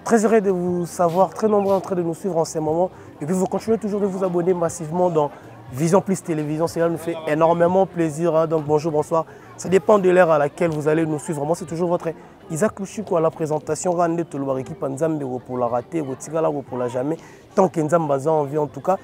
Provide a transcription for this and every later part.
Très heureux de vous savoir, très nombreux en train de nous suivre en ces moments. Et puis vous continuez toujours de vous abonner massivement dans Vision Plus Télévision. Cela nous fait énormément plaisir. Hein. Donc bonjour, bonsoir. Ça dépend de l'heure à laquelle vous allez nous suivre. Moi, c'est toujours votre Isaac Louchiko à la présentation. Rande Tolobariki Panzambe pour la rater, Rotigala pour la jamais. Tant qu'Enzambaza en vie en tout cas.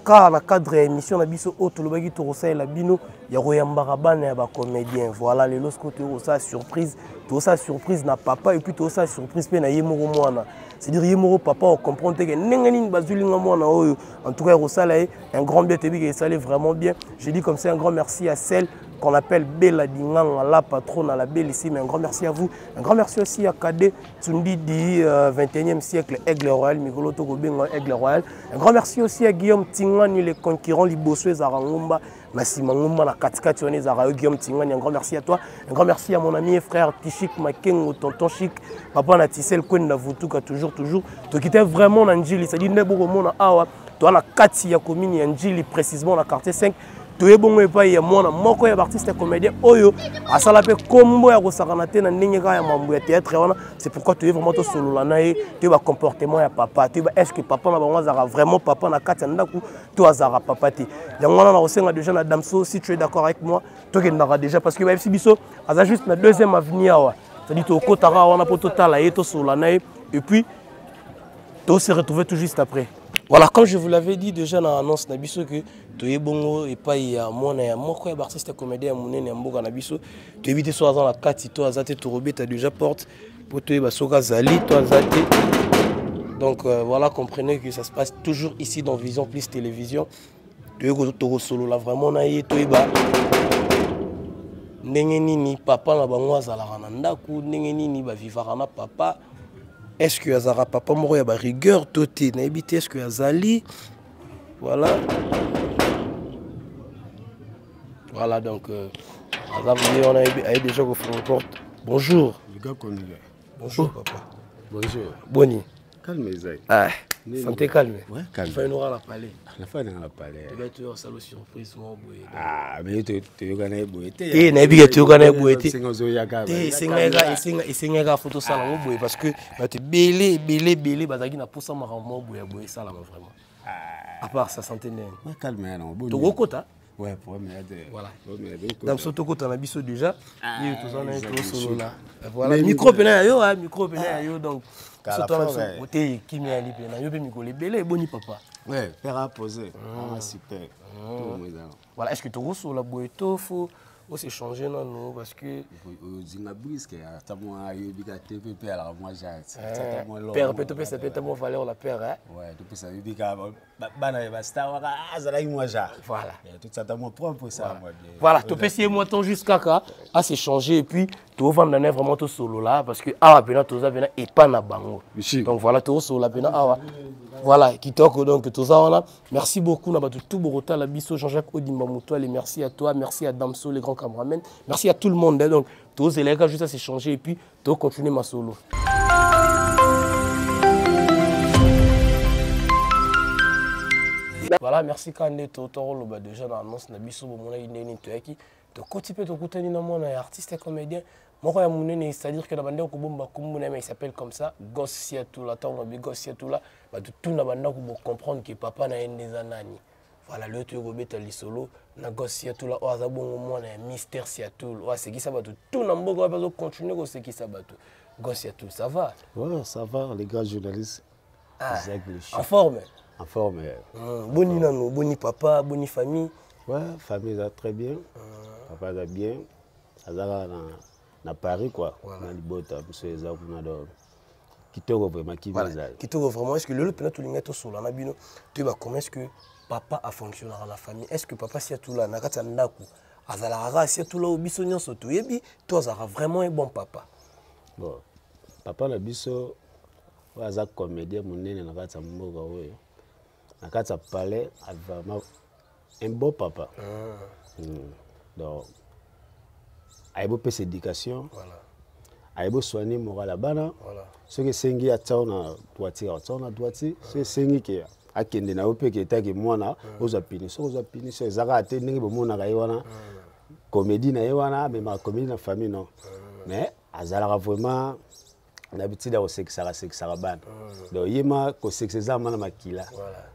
Car la cadre émission na biso Otolobagi Torosa et la Bino, il y a Royambarabane et comédien. Voilà, les lorsque tu as surprise, tout ça surprise na papa et puis tout ça surprise pe na Yemoro Moana. C'est-à-dire Yemoro papa on comprend que n'engani bazulinga Moana oyo. En tout cas Rosala un grand bien tebi que ça allait vraiment bien. Je dis comme ça un grand merci à celle qu'on appelle Bella Dingang, la patronne à la Belle ici, mais un grand merci à vous. Un grand merci aussi à Kade Tsundi du 21e siècle, Aigle Royal, Mikolo Togobenga, Aigle Royal. Un grand merci aussi à Guillaume Tingani, les concurrents Liboso et Zarangumba, Massima Ngumba, la Katikati, Guillaume Tingani. Un grand merci à toi. Un grand merci à mon ami et frère Tichik Makengo, tonton Chic, papa Natissel Kwen Navutuka, toujours. Tu quittais vraiment Nanjili, c'est-à-dire Nebo Mona Awa, toi la Kati Yakomini Nanjili, précisément la quartier 5. Tu es bon et pas y a mon moko ya artiste comédien oyo asala pe kombo ya kosakana te na ndenge ka ya mambo ya théâtre wana. C'est pourquoi tu es vraiment to solo la nae tu vas comportement ya papa tu vas est-ce que papa na bango zara vraiment papa na kati ndaku to azara papa te yango wana na osenga déjà na Damso. Si tu es d'accord avec moi to ke ndara déjà parce que ba FC biso aza juste na deuxième avenue awa c'est-à-dire to kotara wana po totala et to solo la nae et puis to se retrouver tout juste après. Voilà, comme je vous l'avais dit déjà dans l'annonce, que tu es bon et pas il y a mon artiste comédien mon mboka na biso tu évites soit dans la carte toi azate to robé tu déjà porte pour te basoka zali toi azate. Donc voilà, comprenez que ça se passe toujours ici dans Vision Plus Télévision. Tu es to solo là vraiment na ye to ba ndenge nini papa na bango azalaka na ndaku ndenge nini ba vivara na papa. Est-ce que Azara papa moro ya ba rigueur toté na ebité est-ce que Azali voilà donc Azali on a déjà au fond porte. Bonjour. Bonjour papa. Bonjour. Boni. Calme Isaac. Ah. Santé calme. Ouais, calme. Faut nous la parler. La fin de la parler. Tu vas te faire salo surprise moi boye. Ah, mais tu gagnes boye. Eh na bi tu gagner boye. Te singa photo sala mo boye parce que ba te belé bazaki na posa marambo boye sala vraiment. À part ça santé né. Ouais, calme non. To gokota. Ouais, pour me voilà. Dans ce toko na biso déjà. Il tout ça na to solo là. Voilà, micro pena yo micro pena yo donc surtout na côté kimi ali pena yo pe micro belé boni papa. Ouais, père a posé. Ah super. Voilà, est-ce que tu reçois la boeto faut aussi changer non parce que zinga brisque à moi yobika TPP alors moi j'ai père peut ça peut tellement valeur la père hein. Ouais, depuis ça yobika bana ba star waka azala moi ja. Voilà. Tout ça moi propre ça moi bien. Voilà, tu peux essayer moi ton jusqu'à cas à s'échanger et puis tu vas vendre vraiment tout solo là parce que ah pena tout ça et pas na bango. Donc voilà tout solo là pena ah voilà qui toque donc tout ça là. Merci beaucoup na tout Borota la biso Jean-Jacques Odimba Moutoile et merci à toi, merci à Damso les grands cameramen. Merci à tout le monde donc tous les gars juste à s'échanger et puis tu continuer ma solo. Voilà, merci Kande Totoro loba déjà dans l'annonce na biso bomona ineni toyaki to kotipe to kutani na mona artiste comédien moko ya munene c'est-à-dire que na bande ko bomba kumuna mais il s'appelle comme ça Gossia tout la temps na Gossia tout là ba tout na bande ko comprendre que papa na endeza nani. Voilà le tu robeta lisolo na Gossia tout là o azabongo mona mystère sia tout wa c'est qui ça ba tout na mboka ba zo continuer ko c'est qui ça ba tout Gossia tout ça va. Ouais, ça va les gars journalistes. En forme. En forme. Boni nano, boni papa, boni famille. Ouais, famille ça très bien. Papa ça bien. Ça va na Paris quoi. Na libota monsieur Ezak na do. Kitoko vraiment qui visa. Kitoko vraiment est-ce que le pena tout linga to solo na bino. Tu vas comment est-ce que papa a fonctionné dans la famille? Est-ce que papa si tout là na kata ndaku azala ra si tout là au biso nyonso to yebi toi ça vraiment un bon papa. Bon. Papa na biso aza comédien monene na kata mboka oyo. Na kata palais vraiment un beau papa. Donc aibo pese éducation. Voilà. Aibo soigner moral bana. Voilà. Ce que sengi atona toiture ce que sengi ke akende na ope ke taki mwana oza pini so oza pini so zaka ate ndenge bomona ka wana comédie na wana mais ma comédie na famille non. Mais azala vraiment L'habitude à sekisaka bana. Donc yema ko sekisa mana makila.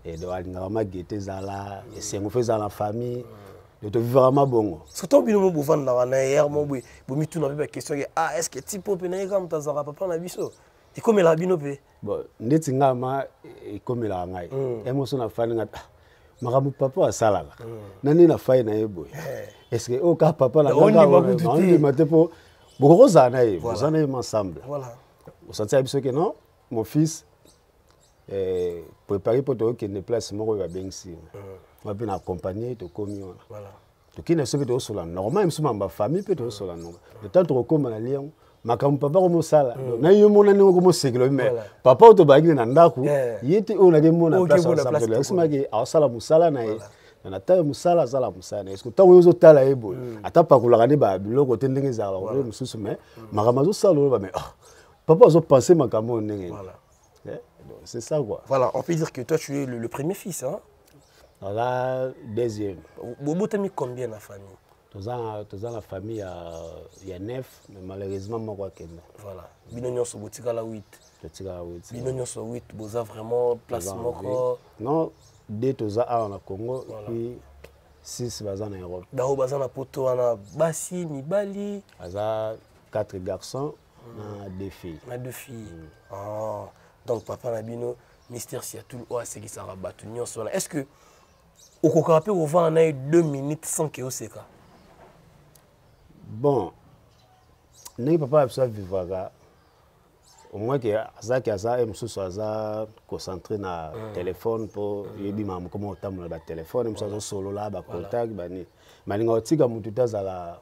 Et donc alinga ma gete zala et c'est on fait dans la famille. De te vivre vraiment bon. Surtout bino bovan na na hier mo bo mi tuna ba question ah est-ce que tipo pe na comme tazara papa na biso. Et comme la bino pe. Bon, ndeti ngama e comme la ngai. Emotion na fani ngata. Makamu papa asala. Nani na fai na yebo. Est-ce que au cas papa na ngaka on dit matepo beaucoup ça na yebo. Ça na ensemble. Voilà. Vous sentez absolument que non, mon fils préparé pour toi qu'il ne place moi va bien ici. On va bien accompagner te comme voilà. Donc il ne se fait pas sur la normal même si ma famille peut être sur la normal. De temps tu comme na lion, makamu papa comme ça. Na yo mona ni comme sécule mais papa auto ba ngina ndaku, yete on a des mona place ensemble. C'est ma que a sala musala na na ta musala sala musala. Est-ce que tant yo tala ebo, ata pa kulakani ba biloko te ndenge za la mususu mais makamazo sala ba mais papa a pensé ma caméra. Voilà. C'est ça quoi. Voilà, on peut dire que toi tu es le premier fils, hein? Voilà, deuxième. Bobo t'as mis combien la famille? Dans la famille, il y a 9, mais malheureusement, moi, je suis voilà. Binonyon so botika la 8. Botika la 8. Binonyon so 8, boza vraiment place moko. Non, 2 toza a en Congo, puis 6 baza en Europe. Dao baza na poto wana basi mibali. Aza 4 garçons. 2 filles. 2 filles. Ah, donc papa Nabino, mystère si à tout le c'est qui s'en rabat. Est-ce que au Kokapé, on va en 2 minutes sans que c'est ça? Bon, n'est papa absolument vivre au moins que ça qui a ça et monsieur soit concentré na téléphone pour yebi maman comment on tape na téléphone monsieur solo là ba contact ba ni malinga otika mutu tazala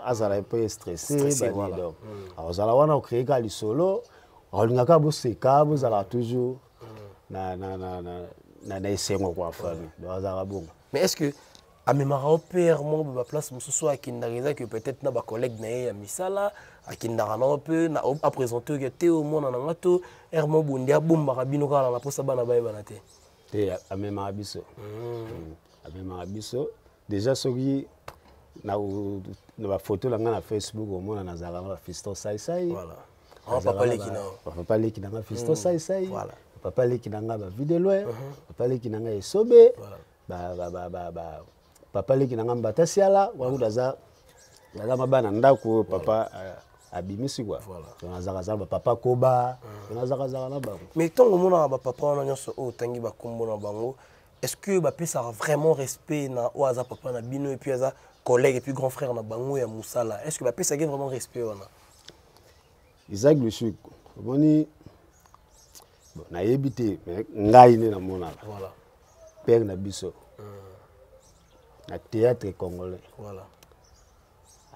azala un peu stressé bani donc alors zala wana créer ka lisolo olingaka bo seka bo zala toujours na esengo kwa famille donc azala bon. Mais est-ce que à mes marins père moi ba place musu so akindariza que peut-être na ba collègue na ya misala akindarana un peu na a présenter que té au monde na ngato hermo bundia bomba rabino kala na posa bana baye banate té à mes mabiso à mes mabiso déjà soki na ba photo la na Facebook au monde na zala na fiston sai voilà papa leki na fiston sai voilà papa leki na ba vidéo papa leki na esobe ba papa leki na mbata siala wakudaza la mabana ndako papa abimisi quoi voilà nazaka papa koba nazaka na bango. Mais tant que mona ba papa na nyonso o tangi ba kombo na bango, est-ce que ba pesa vraiment respect na oaza papa na bino et puis aza collègue et puis grand frère na bango ya musala, est-ce que ba pesa vraiment respect wana? Isaac le chou moni bon na yebité mais ngai ne na mona voilà père na biso na théâtre congolais voilà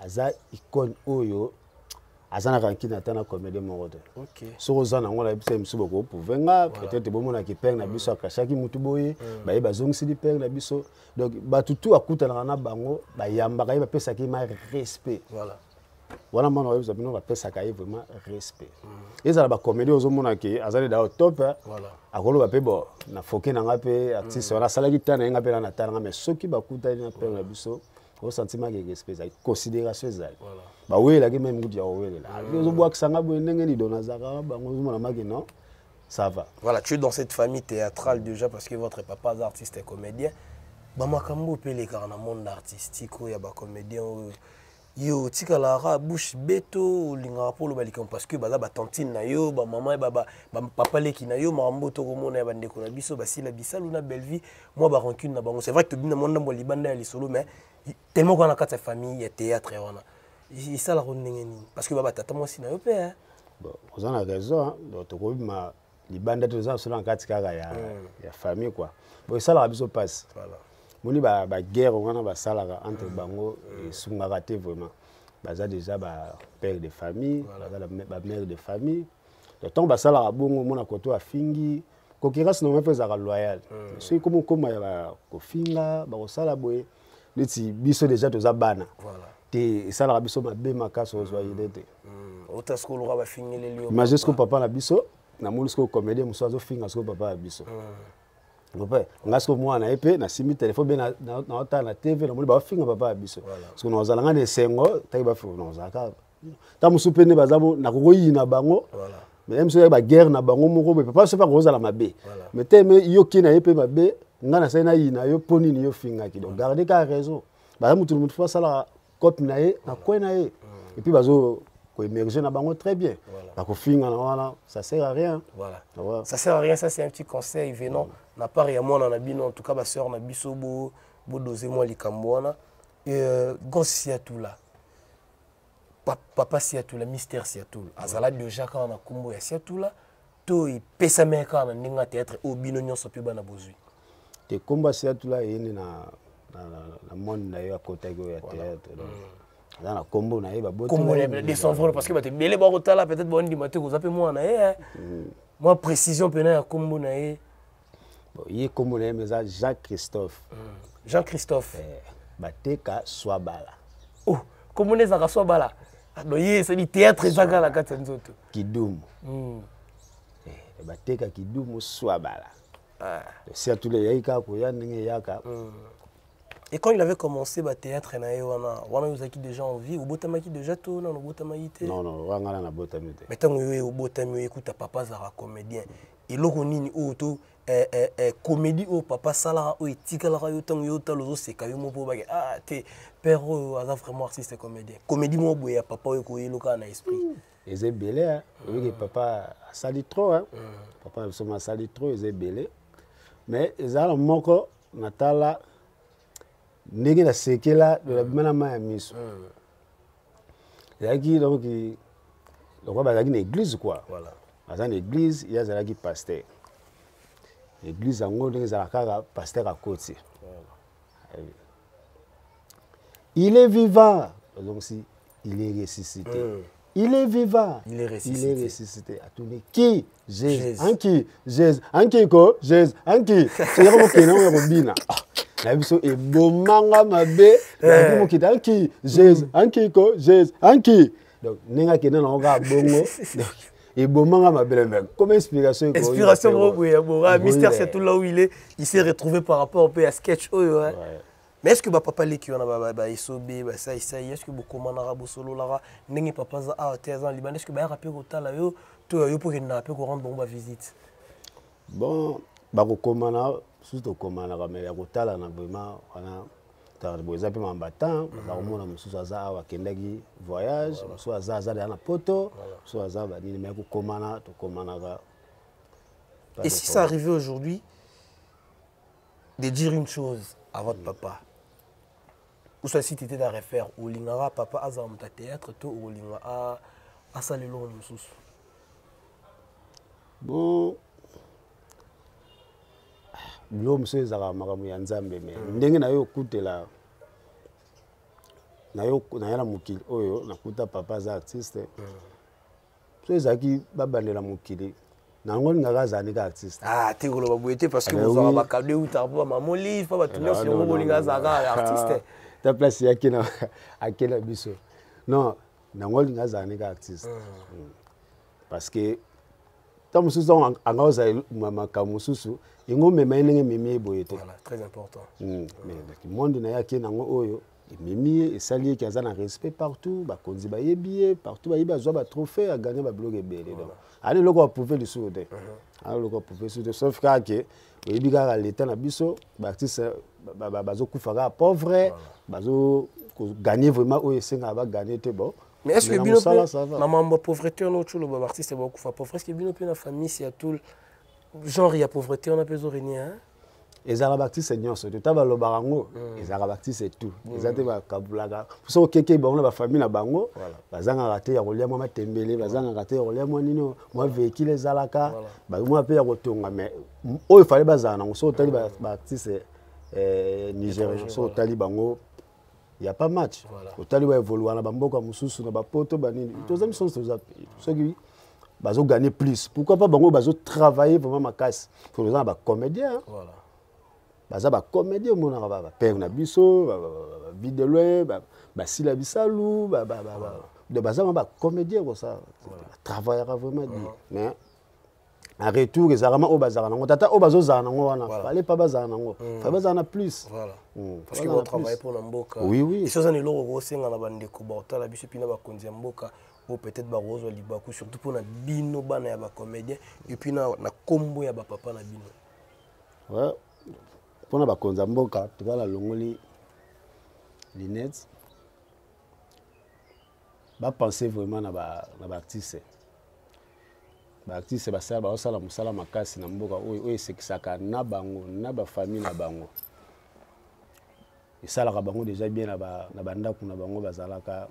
aza icône oyo azana kankina tana comédie morote. OK so ozana ngona bisa msubo ko pouvenga peut-être bomona ki père na biso akashaki mutu boye ba bazongisi di père na biso donc ba tutu akuta na bango ba yamba ka ba pesa ki ma respect voilà wana mwana wa bizabino ba pesa ka vraiment respect ezala ba comédie ozomona ki azali da top voilà akolo ba pe bo na foke na ngape artiste wana salaki tana ngape na tana mais soki ba kuta na père na biso au sentiment de respect ça considération ça voilà ba wela ki même ngudi ya wela là zo boa kisanga bo ndenge ni donazaka bango zo mona maki non ça va. Voilà, tu es dans cette famille théâtrale déjà parce que votre papa est artiste et comédien. Ba makambo pe le car na monde artistique ya ba comédien yo tika la ra bouche beto linga polo balikam parce que baza ba tantine na yo ba maman ba papa leki na yo mambo to komona ya bande ko na biso ba sila bisalu na belle vie moi ba rancune na bango c'est vrai que bina monde mboli banda ya lisolo mais tellement qu'on a quatre famille ya théâtre wana ça la ronengeni parce que ba tata moi si na yo pe hein bon on a raison donc to ko bima libanda to za solo en katika ya famille quoi bon ça la biso passe voilà moni ba guerre wana ba salaka entre bango et sungaka te vraiment baza déjà ba père de famille baza ba mère de famille le temps ba salaka bongo mona koto afingi kokirasi no mepeza ka loyal so comme koma ya ba kofinga ba kosala boye neti biso déjà toza bana voilà te salaka biso mabe makaso ozwa idete otasko lo ba fingele lio imagine ce que papa na biso na moni ce que comédien muso azo finga ce que papa na biso papa ngasko mwana epe na simi téléphone na ota na TV na moni ba finga papa biso parce que nous allons des sengo tayi ba fu nous aka ta musupene bazamo na koyi na bango Voilà. mais même si ba guerre na bango moko mais papa c'est pas rosa la mabe mais te mais yo ki na yepe mabe ngana sai na yina yo poni ni yo finga ki donc garder ka raison bazamo tout le monde faut ça la cop na ye na ko na ye et puis bazo ko émerger na bango très bien ba ko finga na wana ça sert à rien voilà ça sert à rien ça c'est un petit conseil venant na part ya moi na bino en tout cas ba sœur na biso bo doser moi likambona gosse ya tout là papa Siatou la mystère Siatou azala déjà quand na kombo ya Siatou là to i pesa meka na ninga théâtre au bino nyonso pe bana bozui te komba Siatou là yene na monde na yo à côté ya théâtre dans la kombo na ba boto kombo na des s'envole parce que ba te belé ba rotala peut-être bon ndi maté ko zape moi na moi précision pena ya kombo na bon yi kombo na mais Jacques-Christophe Jean-Christophe bateka swabala oh kombo ne za swabala donc c'est du théâtre ezaka la kati nzoto kidumu bateka kidumu swabala Siatou le yaika ko ya ndenge yaka. Et quand il avait commencé le théâtre, wana yozaki déjà en vie, ou botamaki déjà tout, non, botamaki. Non, wangala na botamite. Mais tant que au botami, écoute, papa zara comédien. Et là on ni auto comédie au papa sala au etika la yo tant yo talo c'est quand même pour bague. Ah, t'es père a vraiment artiste comédien. Comédie mo boya papa ko yelo kana esprit. Ils est belé oui papa sali trop hein. Papa soma sali trop, ils est belé. Mais ils ont moko natala ndenge na sekela de la mena ma miso. Yaki donc le roi bazaki une église quoi. Voilà. Dans une église, il y a zalaki pasteur. L'église en gros ndenge zalaka pasteur à côté. Il est vivant. Donc si il est ressuscité. Il est vivant. Il est ressuscité. Il est ressuscité. À tout qui Jésus. Anki Jésus. Anki ko Jésus. Anki. C'est comme que non robina. La biso e bomanga mabe. La biso qui anki Jésus. Anki ko Jésus. Anki. Donc nenga ke na nga bongo. Et bomanga mabe même. Comme inspiration ko. Inspiration bro, mystère c'est tout là où il s'est retrouvé par rapport au à sketch ouais. Mais est-ce que papa leki wana ba isobe ba ça est-ce que beaucoup manara bo solo lara ndenge papa za a tezan liban est-ce que ba rapper kotala yo to yo pour na pe ko rendre bon ba visite bon ba ko komana surtout komana ka me ya kotala na vraiment wana ta bo zape mambata ba komona mususu za wa kendaki voyage mususu za na poto mususu za ba ni me ko komana to komana ka. Et si ça arrivait aujourd'hui de dire une chose à votre papa ou soit si tu étais à refaire ou lingara papa azam ta théâtre to ou lingara a salelo mususu bon l'homme c'est za makamu ya nzambe mais ndenge na yo kutela na yo na yala mukili oyo nakuta papa za artiste so zaki babandela mukili na ngoni ngaka zani ka artiste te ko ba boyete parce que vous aurez ba cadeau ou ta ba moli fa ba tunya si ngo linga za ka artiste ta place yakina akela biso non na ngoli ngaka zani ka artiste parce que ta mususu anga za mama ka mususu ingo mema nenge mimi boyete voilà très important mais le monde na yakina ngo oyo mimi et sali qui a un respect partout ba konzi ba yebié partout ba yiba zo ba trophée a gagner ba blog belé donc allez le quoi prouver le sous de allez le quoi prouver sous de sauf que yebi ka l'état na biso ba artiste ba zo kufaka pauvre ba zo gagner vraiment o esenga ba gagner te bon mais est-ce que bino na mambo pauvreté on chulo ba artiste ba kufa pauvre est-ce que bino pe na famille si à tout genre il y a pauvreté on a besoin rien hein. Les arabactis c'est nyonso to taba lo barango les arabactis c'est tout les ate ba kabulaga so keke bango ba famille na bango bazanga raté ya kolia mwa matembele bazanga raté ya kolia mwa nino mwa véhicule zalaka ba mwa pe ya kotonga mais o il fallait bazana so tali ba artiste nigérien so tali bango il y a pas match tali ba évoluer na bamboka mususu na ba poto ba nini to zami so qui bazo gagner plus pourquoi pas bango bazo travailler vraiment ma casse pour les ba comédien voilà baza ba comédien mona ba père na biso ba vidéo ba sila bisalu de baza ba comédien comme ça travaillera vraiment mais en retour ezalama o bazala nango tata o bazozala nango wana fallait pas bazala nango fallait bazala plus voilà parce que vous travaillez pour mboka oui oui et ça c'est le logo senga na bandeko ba la biso pina ba konzi mboka ou peut-être ba rozo libaku surtout pour na bino bana ya ba comédien et puis na kombo ya ba papa na bino ouais pour na ba konzi mboka tu vas la longoli Linette ba penser vraiment na ba artiste ba artiste ba sala ba sala musala makasi na mboka oyo sekisaka na bango na ba famille na bango isala ka bango déjà bien na ba ndako na bango bazalaka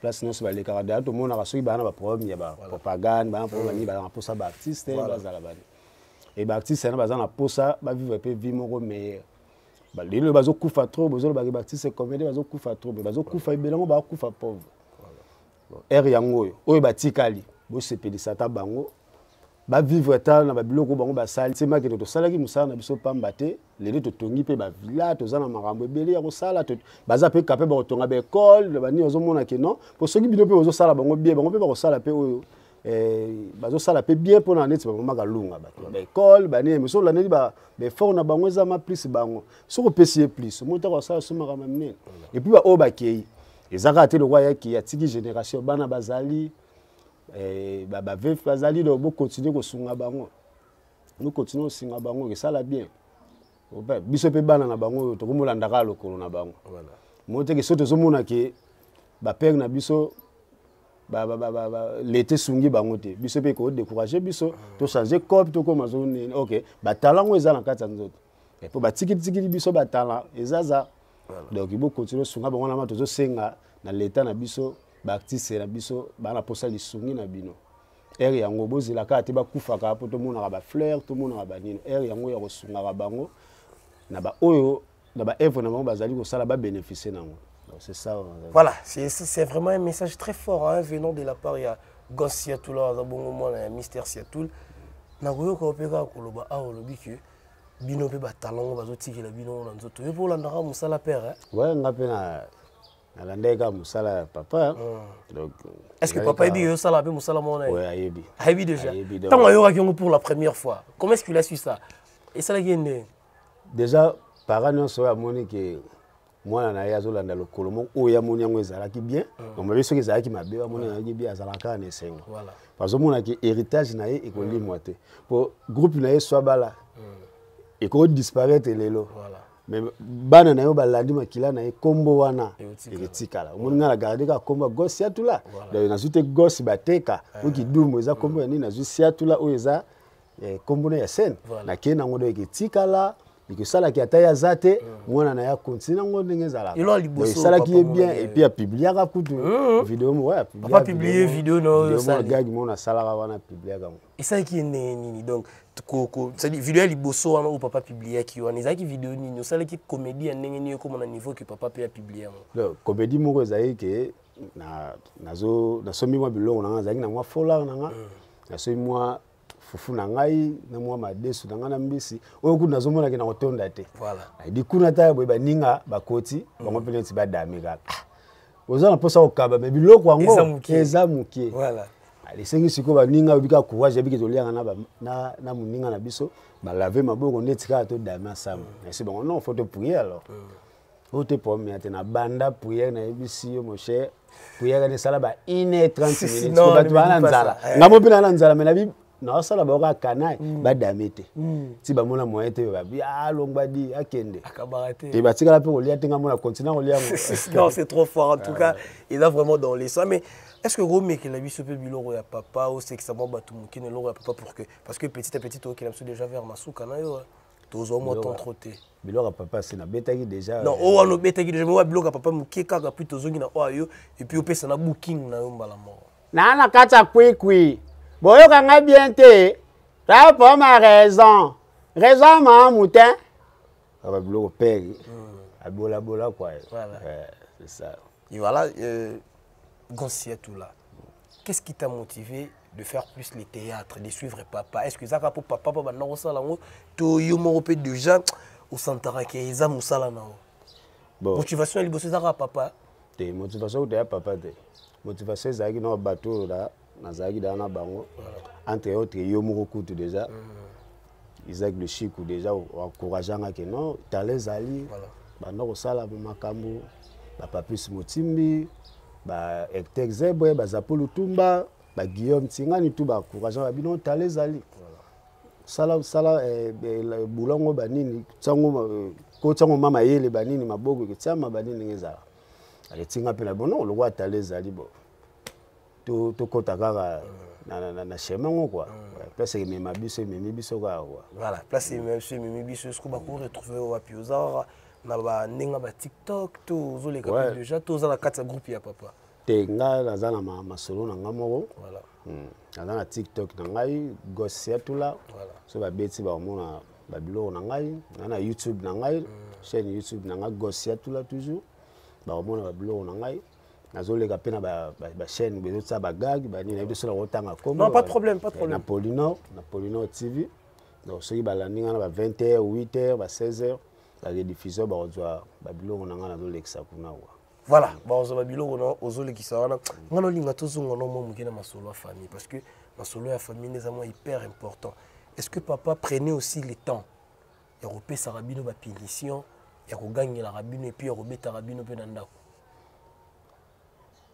place non se ba lekaka da to mona ka soki ba na ba problème ya ba propagande ba problème ni ba na posa ba artiste bazala ba et ba artiste na bazana posa ba vivre pe vie moko meilleur ba lelo bazo kufa trop bozo ba artiste comédie bazo kufa trop bazo kufa ebelango ba kufa pauvre er yango oyo batikali bo sepelisa ta bango ba vivre ta na ba biloko bango ba sali c'est marqué to salaki musala na biso pamba te lelo to tongi pe ba villa to zana makambo ebele ya ko sala to baza pe kapé ba tonga ba école ba ni ozo mona ke non pour soki bino pe ozo sala bango bien bango pe ba ko sala pe oyo bazo sala pe bien pour na neti ba mama lunga ba école ba ni miso la neti ba fort na bango ezama plus bango so ko pesier plus monta ko sala suma kama mnene et puis ba o ba kei ezaka te le roi qui ya tiki génération bana bazali ba veuf bazali do bo continuer ko sunga bango nous continuons singa bango que ça la bien oba biso pe bana na bango to komola ndaka lokolo na bango voilà mote ke soto zo mona ke ba père na biso ba l'été sungi bango te biso pe ko décourager biso to changer cop to comme zone OK ba talent ezala kata nzoto et pour ba tiki biso ba talent ezaza donc il faut continuer sunga bango na mato zo senga na l'état na biso ba artiste na biso ba na posa lisungi na bino er yango bozila ka te ba kufaka po to mona ba fleur to mona ba nino er yango ya ko sunga ba bango na ba oyo na ba œuvre na bango bazali ko sala ba bénéficier nango donc c'est ça voilà c'est vraiment un message très fort hein, venant de la part ya Gossiatoula za bongo mona Mister Siatoul na ko ko peka ko loba a lobi que bino pe ba talent bazo tikela bino na nzoto e pour la ndaka musala père hein ouais ngape na Nalandeka musala papa donc est-ce que papa ebi yo sala pe musala mona ouais ayebi ayebi déjà tant ayoka ki pour la première fois comment est-ce qu'il a su ça et ça la gende déjà parents non so amoni que moi na ya zolanda lokolo mo oya moni yango ezalaki bien donc mabe soki ezalaki mabe ba moni yango bien azalaka na esengo voilà parce que mona que héritage na ye ekolimwa te pour groupe na ye soit bala et ko disparaître lelo voilà mais bana na yo balandi makila na kombo wana etikala omoni nga na garder ka kombo Gossiatoula donc na zute gosse bateka oki dumo eza kombo ya nini na Gossiatoula o eza kombo na ya scène na kena ngodo etikala ikosala ki ata ya zate mwana na ya continue ngo ndenge zala sala ki bien et puis a publier ka kutu vidéo mo ouais papa publier vidéo no ça gag mo na sala wana publier ka et ça qui nini donc ko ça dit vidéo liboso wana ou papa publier ki wana ezaki vidéo nini ça qui comédie ndenge ni comme na niveau que papa peut publier donc comédie moko ezali ke nazo somi mo biloko na ngazaki na mwa fola na nga na somi moi fufu na ngai na mwa madesu na ngana mbisi oyo kuna nazomona ke na kotonda te voilà di kuna ta boy baninga bakoti bango peleti ba damika oza na posa okaba me biloko yango eza mukie voilà ali sengi siko baninga bika courage biki to lianga na muninga na biso ba laver maboko netika to dama sam c'est bon non faut te prier alors faut te promener te na banda prière na ebisi yo mon cher prière ne sala ba 1h30 minutes ko batu bana nzala ngamo pina na nzala me na bi na sala ba ka kanai ba damete ti ba mona moyen te ba bi longba di akende akabarate te ba tikala pe olia tenga mona continent olia non c'est trop fort en tout cas il a vraiment dans les soins mais est-ce que Romé qui l'a vu ce peu biloko ya papa ou c'est que ça m'a battu mouki ne l'aurait pas pour que parce que petit à petit toi qui l'a déjà vers Masuka na yo tozo mo ton troté biloko papa c'est na betaki déjà non o no betaki déjà moi biloko papa mouki kaka puis tozo ngi na oyo et puis opesa na booking na yo mbala mo na kata kwikwi boyo kanga bien te ça pas ma raison ma moutin aba biloko père abola quoi voilà c'est ça et voilà Gossiatoula, qu'est-ce qui t'a motivé de faire plus les théâtres, de suivre papa? Est-ce que ça pour papa papa non ça là to yo mo pe déjà au santara ke eza musala na bon motivation elle bosse ça papa te motivation de papa te motivation ça qui no bateau là nazalaki dans bango entre autres yo moko kutu déjà Isaac le Chic ou déjà encourageant que non talez ali banda ko sala makambo ba Papus Motimbi ba Hector Zebwe ba Zapolo Tumba ba Guillaume Tingani tout ba encourageant ba bino talez ali sala bulongo banini tsango ko tsango mama yele banini maboko ke tsama banini ngeza ale tinga pe na bono lo wa talez ali bo to kota kaka na chemin quoi place que mes biso mes biso quoi voilà place mes biso ce qu'on va retrouver au Pioza na ba ninga ba TikTok to zo les gars déjà to za la carte groupe ya papa te nga naza na masolo na ngamoko voilà naza na TikTok na ngai gosia tula voilà so ba beti ba mona ba biloko na ngai na YouTube na ngai chaîne YouTube na ngai gosia tula toujours ba mona ba biloko na ngai nazoleka pena ba chaîne bezo tsa ba gag ba ni na biso na otanga comme non pas de problème Napoléon TV donc ceux qui balani na ba 20h 8h ba 16h la rediffusion ba ozwa ba biloko na nga nazolekisa kuna wa voilà ba ozwa ba biloko na ozolekisa wana ngano linga tozonga no mo mukena masolo ya famille parce que masolo ya famille les amours hyper important. Est-ce que papa prenait aussi le temps ya kopesa rabino ba punition ya koganya la rabino et puis ya kobeta rabino pe na ndako?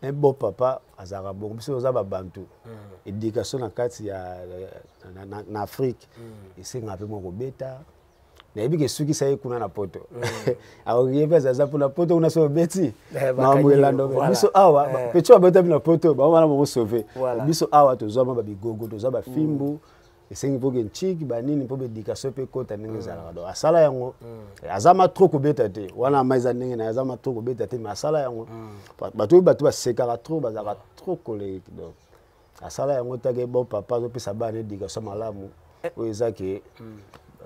Un bon papa azara bon biso za ba bantu éducation na kati ya na Afrique esenga pe moko beta na yebi ke suki sai kuna na poto awiyepeza za pula poto una so beti mamwelando biso awa pecho abeta na poto ba wana mo sauver biso awa to zoma ba bigogo to za ba fimbu esengi poke nchiki ba nini po éducation pe kota ningi za do asala yango azama trop ko beta te wana maiza ningi na azama trop ko beta te mais asala yango bato ba sekara trop bazaka trop colérique donc asala yango take bon papa zo pesa ba éducation malamu o ezaki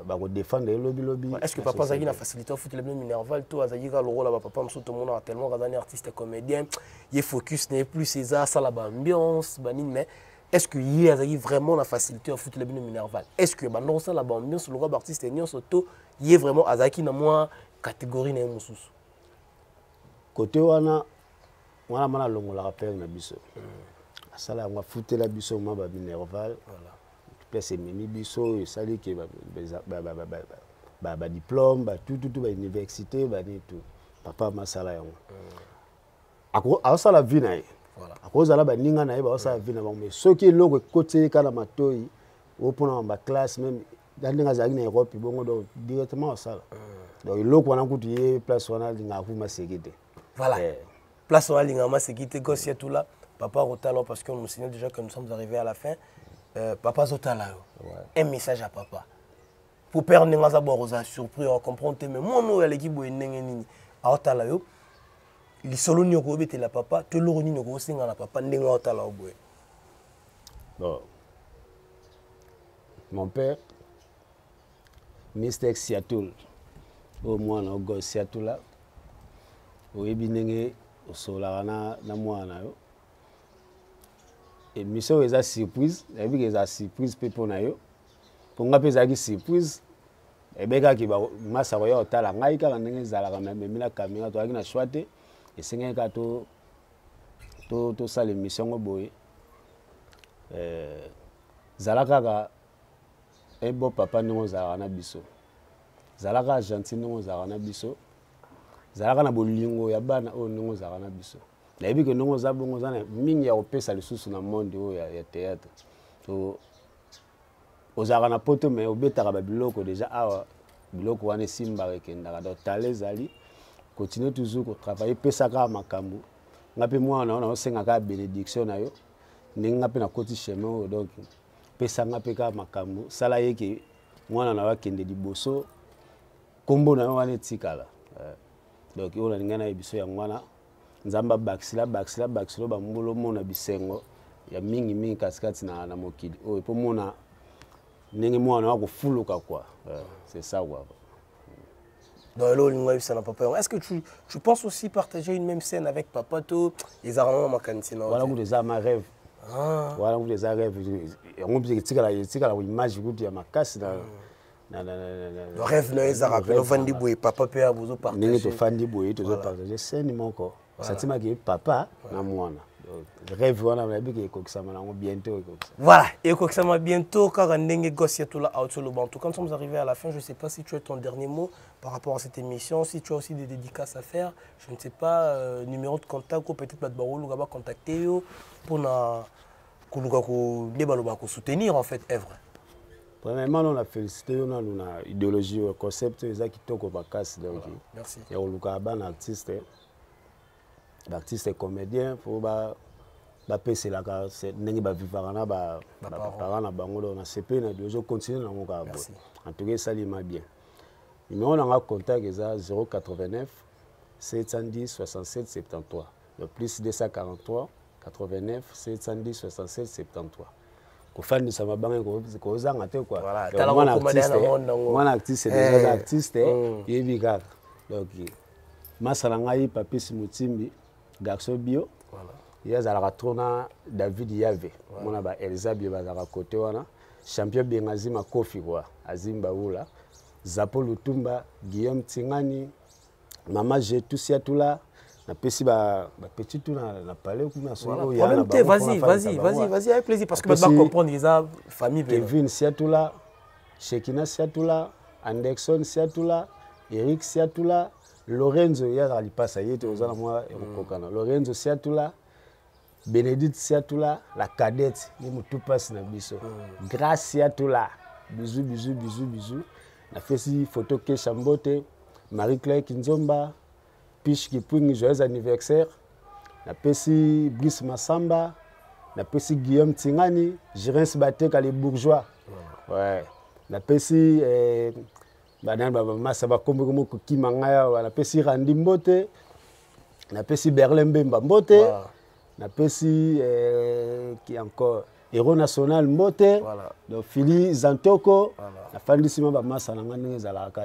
ba ko défendre le lobby. Est-ce que papa Zagi na facilité au foot le même Minerval tout Zagi ka le rôle là papa mso tout monde a tellement gazani artiste comédien il focus n'est plus César ça la ambiance banine mais est-ce que hier Zagi vraiment la facilité au foot le même Minerval est-ce que non ça la ambiance le rôle artiste et surtout il est vraiment Azaki na moi catégorie na mususu côté wana mana longo la rappel na biso asala ngwa foot la biso ma ba Minerval voilà c'est mimi biso et sali que ba diplôme ba tout ba université ba ni tout papa masala yango ako sala vie na voilà ako zala ba ninga na ba sala vie na mais soki loko côté kana matoi au pona ba classe même ndinga za na Europe bongo do directement au sala donc loko wana kutu place wana linga ku masekite voilà place wana linga masekite gosia tout là papa rotalo parce que nous signale déjà que nous sommes arrivés à la fin. Papa Zotala, un message à papa. Pour perdre les gens à surpris, on comprend mais moi non l'équipe est nengeni à Otala yo. Les solo ni ko bete la papa, te lo ni ko singa la papa ndenga Otala boy. Bon. Mon père Mr. Seattle. Au moins na go Seattle là. O ebinenge o sola na mwana yo. Et mission est surprise, et puis les surprise pour nayo. Pour nga pesa ki surprise, et beka ki ba masa roya otala ngai ka ndenge zala ka même mina caméra to akina choite et senga ka to sala mission ngo boye. Zalaka ka un bon papa ndongo zala na biso. Zalaka gentil ndongo zala na biso. Zalaka na bolingo ya bana o ndongo zala na biso. La vie que nous avons mingi ya opesa lisusu na monde ya théâtre to ozara na poto mais obetaka ba biloko déjà awa biloko wana simba rekenda do talezali continue toujours ko travailler pesa ka makambu ngapi mwana na osenga ka bénédiction na yo ninga pe na koti chemin donc pesa ngapi ka makambu sala yeke mwana na wakende liboso kombo na wana etikala donc ona ngana ebiso ya mwana nzamba baksila ba mbolo mona bisengo ya mingi kaskati na mokili o po mona ndenge mwana wa kufuluka quoi c'est ça quoi. Dans l'eau ça n'a pas peur. Est-ce que tu penses aussi partager une même scène avec papa to les armes ma cantina? Voilà vous des ma rêve. Voilà vous des rêves. On peut tika la image vous ya makasi na le rêve na ezara no fandi boy papa pe abuzo partager. Ndenge to fandi boy to partager scène moko. Satima ki papa na mwana rêve wana na biki ekokisama bientôt. Voilà, ekokisama bientôt car ndenge gosse tout là autour en tout. Quand nous sommes arrivés à la fin, je ne sais pas si tu as ton dernier mot par rapport à cette émission, si tu as aussi des dédicaces à faire, je ne sais pas numéro de contact ou peut-être pas de barou va contacter pour na soutenir en fait œuvre. Premièrement, on a félicité, on a une idéologie, un concept, c'est qui toque au bacasse. Merci. Il y a un artiste, artiste et comédien, pour passer la case, n'est pas vivre na ba parents na bango on a CP na deux continuer na mon gars. En tout cas, ça l'ima bien. Mais on a un contact qui est 089 710 67 73. Le plus 243 89 710 67 73. Kofani ça m'a bango ko zanga te quoi. Voilà, mon artiste c'est déjà artiste et biga. Donc masala ngai Papis Mutimbi garçon bio. Voilà. Il y a Zalatrona David Yave. Mon aba Elsa bio bazaka côté wana. Champion Bengazima Kofi quoi. Azimba Oula. Zapo Lutumba, Guillaume Tingani, Maman Jetusia Tula. Na pesi ba petit tout na parler ou na solo ya na vas-y avec plaisir parce que va comprendre les famille Kevin Siatula, Shekina Siatula, Anderson Siatula, Eric Siatula, Lorenzo ya ali passa yete ozana moi kokana Lorenzo Siatula, Bénédicte Siatula, la cadette ni mutu passe na biso. Grâce Siatula, bisous. Na fesi photo ke Chambote, Marie-Claire Kinzomba, Piche Kipwing, joyeux anniversaire. Na pesi Brice Massamba, na pesi Guillaume Tingani, Jirens Batek les bourgeois. Ouais. Na pesi Massa Bakombo Moko Kimangaya, na pesi Randy Mbote, na pesi Berlin Bemba Mbote, na pesi qui encore Héros National Mbote, donc Philly Zantoko, la fin de semaine Massa Nangane Zalaka.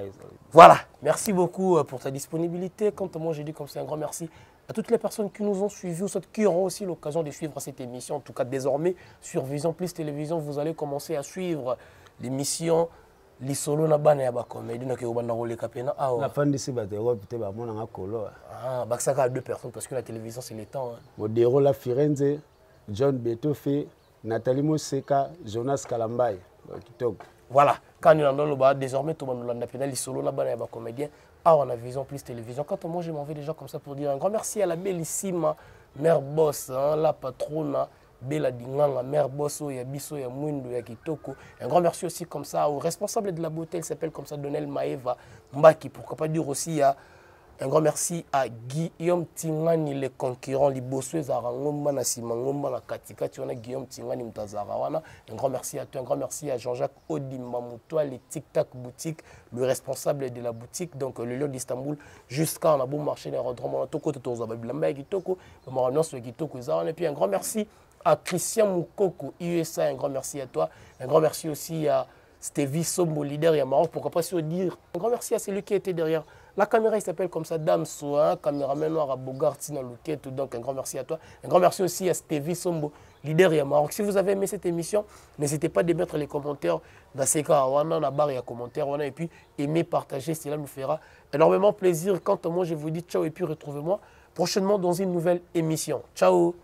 Voilà, merci beaucoup pour ta disponibilité. Quant à moi, j'ai dit comme c'est un grand merci à toutes les personnes qui nous ont suivis ou ceux qui auront aussi l'occasion de suivre cette émission. En tout cas, désormais, sur Vision Plus Télévision, vous allez commencer à suivre l'émission Lisolo na bana ya ba comédie na ke obanda role kapena. Ah, la fin de semaine, peut-être ba mona nga kolo. Ah, bah ça a deux personnes parce que la télévision c'est le temps. Modero la Firenze, John Betofe, Nathalie Moseka, Jonas Kalambai. Voilà, quand nous avons désormais tout le monde a les solo là-bas, il y a des comédiens. Ah, on a Vision Plus Télévision. Quand moi, je m'en vais déjà comme ça pour dire un grand merci à la bellissime mère boss, hein, la patronne, Bella Dinganga, mère boss, il y a Bisso, il y a Mouindou, il y a Kitoko. Un grand merci aussi comme ça au responsable de la beauté, il s'appelle comme ça Donel Maeva Mbaki. Pourquoi pas dire aussi à un grand merci à Guillaume Tingani, le concurrent, les bosseux Zarangomba, Nasimangomba, na Katika, tu as Guillaume Tingani, Mtazarawana. Un grand merci à toi, un grand merci à Jean-Jacques Odimba Moutoua, les Tic Tac Boutique, le responsable de la boutique, donc le lieu d'Istanbul, jusqu'à on a beau marché, on a Toko, Tozababilamba, Kitoko, et puis un grand merci à Christian Moukoko, USA, un grand merci à toi, un grand merci aussi à Stevie Sombo, leader et à Maroc, pourquoi pas se dire, un grand merci à celui qui était derrière. La caméra, il s'appelle comme ça, Dame Soin, caméraman noir à Bogart, Tina Louquette. Donc, un grand merci à toi. Un grand merci aussi à Stevie Sombo, leader et à Maroc. Si vous avez aimé cette émission, n'hésitez pas à mettre les commentaires dans ces cas, dans la barre, il y a commentaires. Et puis, aimez, partagez, cela nous fera énormément plaisir. Quant à moi, je vous dis ciao et puis retrouvez-moi prochainement dans une nouvelle émission. Ciao.